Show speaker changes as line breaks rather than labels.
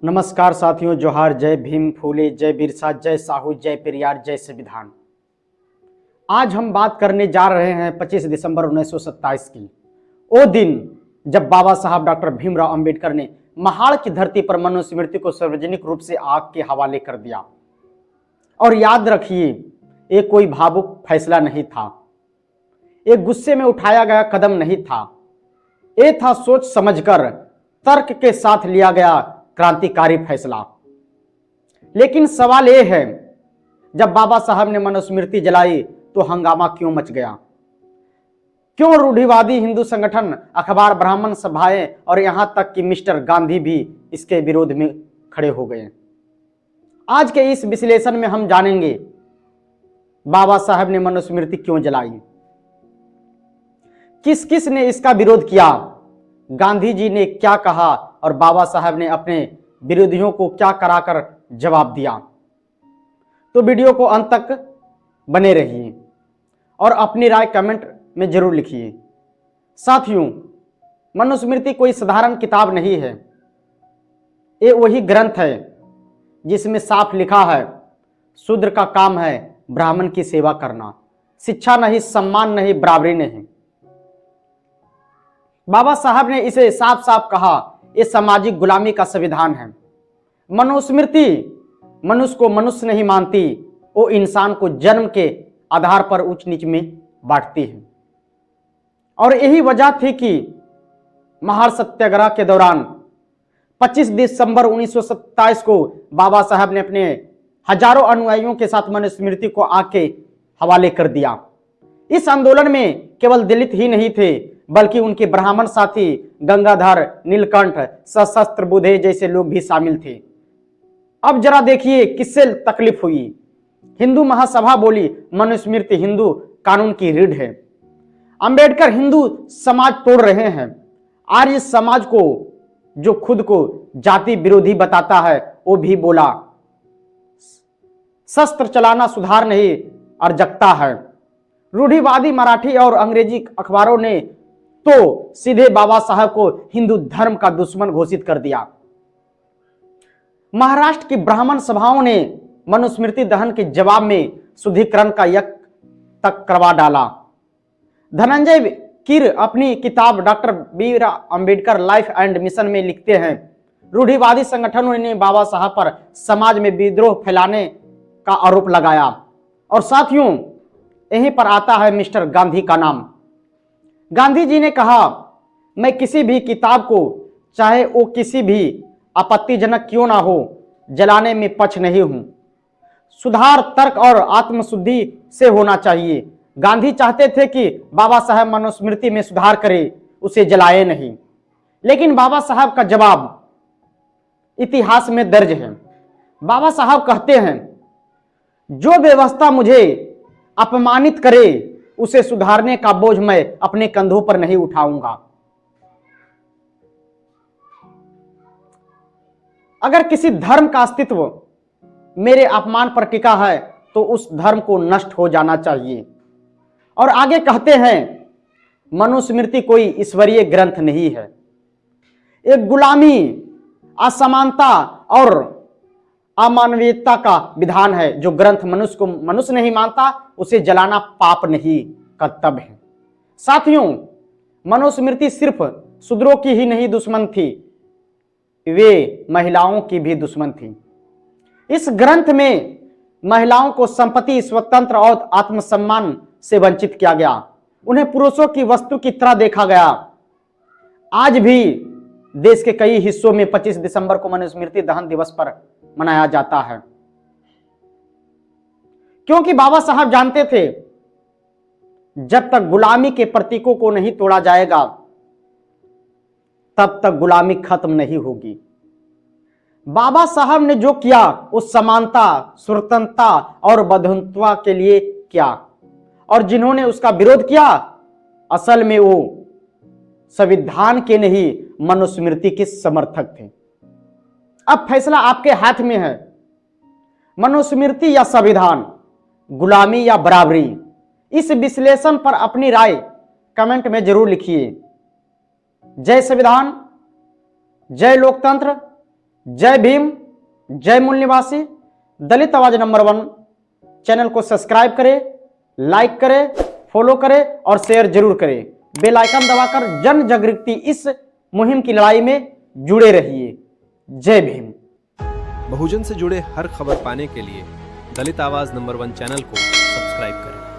नमस्कार साथियों, जोहार। जय भीम, फूले, जय बिरसा, जय साहू, जय पेरियार, जय संविधान। आज हम बात करने जा रहे हैं 25 दिसंबर 1927 की। वो दिन जब बाबा साहब डॉक्टर भीमराव अंबेडकर ने महाड़ की धरती पर मनुस्मृति को सार्वजनिक रूप से आग के हवाले कर दिया। और याद रखिए, ये कोई भावुक फैसला नहीं था, एक गुस्से में उठाया गया कदम नहीं था, ये था सोच समझकर तर्क के साथ लिया गया क्रांतिकारी फैसला। लेकिन सवाल यह है, जब बाबा साहब ने मनुस्मृति जलाई तो हंगामा क्यों मच गया? क्यों रूढ़िवादी हिंदू संगठन, अखबार, ब्राह्मण सभाएं और यहां तक कि मिस्टर गांधी भी इसके विरोध में खड़े हो गए? आज के इस विश्लेषण में हम जानेंगे बाबा साहब ने मनुस्मृति क्यों जलाई, किस किस ने इसका विरोध किया, गांधी जी ने क्या कहा और बाबा साहब ने अपने विरोधियों को क्या कराकर जवाब दिया। तो वीडियो को अंत तक बने रहिए और अपनी राय कमेंट में जरूर लिखिए। साथियों, मनुस्मृति कोई साधारण किताब नहीं है, ये वही ग्रंथ है जिसमें साफ लिखा है शूद्र का काम है ब्राह्मण की सेवा करना, शिक्षा नहीं, सम्मान नहीं, बराबरी नहीं। बाबा साहब ने इसे साफ साफ कहा, यह सामाजिक गुलामी का संविधान है। मनुस्मृति मनुष्य को मनुष्य नहीं मानती, वो इंसान को जन्म के आधार पर ऊंच नीच में बांटती है। और यही वजह थी कि महाड़ सत्याग्रह के दौरान 25 दिसंबर 1927 को बाबा साहब ने अपने हजारों अनुयायियों के साथ मनुस्मृति को आग के हवाले कर दिया। इस आंदोलन में केवल दलित ही नहीं थे, बल्कि उनके ब्राह्मण साथी गंगाधर, नीलकंठ, सशस्त्र बुधे जैसे लोग भी शामिल थे। अब जरा देखिए किससे तकलीफ हुई। हिंदू महासभा बोली मनुस्मृति हिंदू कानून की रीढ़ है। अंबेडकर हिंदू समाज तोड़ रहे हैं। आर्य समाज को, जो खुद को जाति विरोधी बताता है, वो भी बोला शस्त्र चलाना सुधार नहीं अराजकता है। रूढ़िवादी मराठी और अंग्रेजी अखबारों ने तो सीधे बाबा साहब को हिंदू धर्म का दुश्मन घोषित कर दिया। महाराष्ट्र की ब्राह्मण सभाओं ने मनुस्मृति दहन के जवाब में शुद्धिकरण का यज्ञ तक करवा डाला। धनंजय कीर अपनी किताब doctor Bhimrao Ambedkar life and mission में लिखते हैं, रूढ़िवादी संगठनों ने बाबा साहब पर समाज में विद्रोह फैलाने का आरोप लगाया। और साथियों, यहीं पर आता है मिस्टर गांधी का नाम। गांधी जी ने कहा, मैं किसी भी किताब को, चाहे वो किसी भी आपत्तिजनक क्यों ना हो, जलाने में पक्ष नहीं हूं। सुधार तर्क और आत्मशुद्धि से होना चाहिए। गांधी चाहते थे कि बाबा साहब मनुस्मृति में सुधार करे, उसे जलाए नहीं। लेकिन बाबा साहब का जवाब इतिहास में दर्ज है। बाबा साहब कहते हैं, जो व्यवस्था मुझे अपमानित करे उसे सुधारने का बोझ मैं अपने कंधों पर नहीं उठाऊंगा। अगर किसी धर्म का अस्तित्व मेरे अपमान पर टिका है तो उस धर्म को नष्ट हो जाना चाहिए। और आगे कहते हैं, मनुस्मृति कोई ईश्वरीय ग्रंथ नहीं है, एक गुलामी, असमानता और अमानवीयता का विधान है। जो ग्रंथ मनुष्य को मनुष्य नहीं मानता, उसे जलाना पाप नहीं, कर्तव्य है। साथियों, मनुस्मृति सिर्फ शूद्रों की ही नहीं दुश्मन थी, वे महिलाओं की भी दुश्मन थी। इस ग्रंथ में महिलाओं को संपत्ति, स्वतंत्र और आत्मसम्मान से वंचित किया गया। उन्हें पुरुषों की वस्तु की तरह देखा गया। आज भी देश के कई हिस्सों में 25 दिसंबर को मनुस्मृति दहन दिवस पर मनाया जाता है, क्योंकि बाबा साहब जानते थे, जब तक गुलामी के प्रतीकों को नहीं तोड़ा जाएगा, तब तक गुलामी खत्म नहीं होगी। बाबा साहब ने जो किया वो समानता, स्वतंत्रता और बंधुत्व के लिए किया, और जिन्होंने उसका विरोध किया, असल में वो संविधान के नहीं, मनुस्मृति के समर्थक थे। अब फैसला आपके हाथ में है, मनुस्मृति या संविधान, गुलामी या बराबरी। इस विश्लेषण पर अपनी राय कमेंट में जरूर लिखिए। जय संविधान, जय लोकतंत्र, जय भीम, जय मूल निवासी। दलित आवाज नंबर 1 चैनल को सब्सक्राइब करें, लाइक करें, फॉलो करें और शेयर जरूर करें। बेल आइकन दबाकर जन जागृति इस मुहिम की लड़ाई में जुड़े रहिए। जय भीम।
बहुजन से जुड़े हर खबर पाने के लिए दलित आवाज नंबर 1 चैनल को सब्सक्राइब करें।